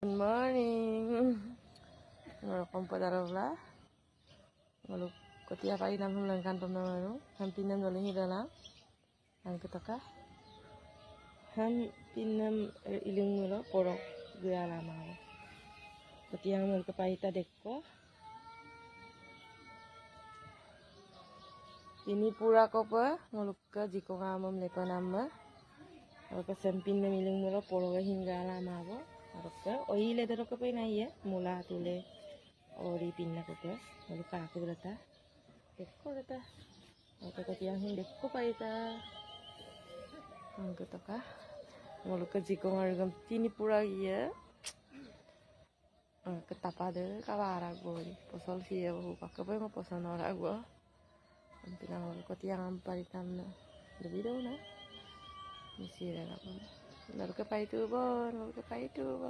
Good morning. Ngolok padaraw lah. Ngolok kotia pa inam hulangkan pamnamaru. Hampinam doling hidalang. Ang ketaka. Hampinam iling mulo porok gaya lama. Kotia ngol kapahita dekko. Ini pura kopa ngolok ka jiko ngamam leko nama. Ngolok sampinam iling mulo porok hingga lama bo. Arokka oile terokka pe naiya mula tule ori pinna kopa lalu kaku berata dekko berata oke kotiang hin dekko paita angko toka mulu ke jikong argam tini pura iya ketapa de kawara gori posol siya bu pakapa mo posol ora go ampina mulu kotiang amparitan lebih daw na misira na po lalu ke paitu bon lalu ke paitu bon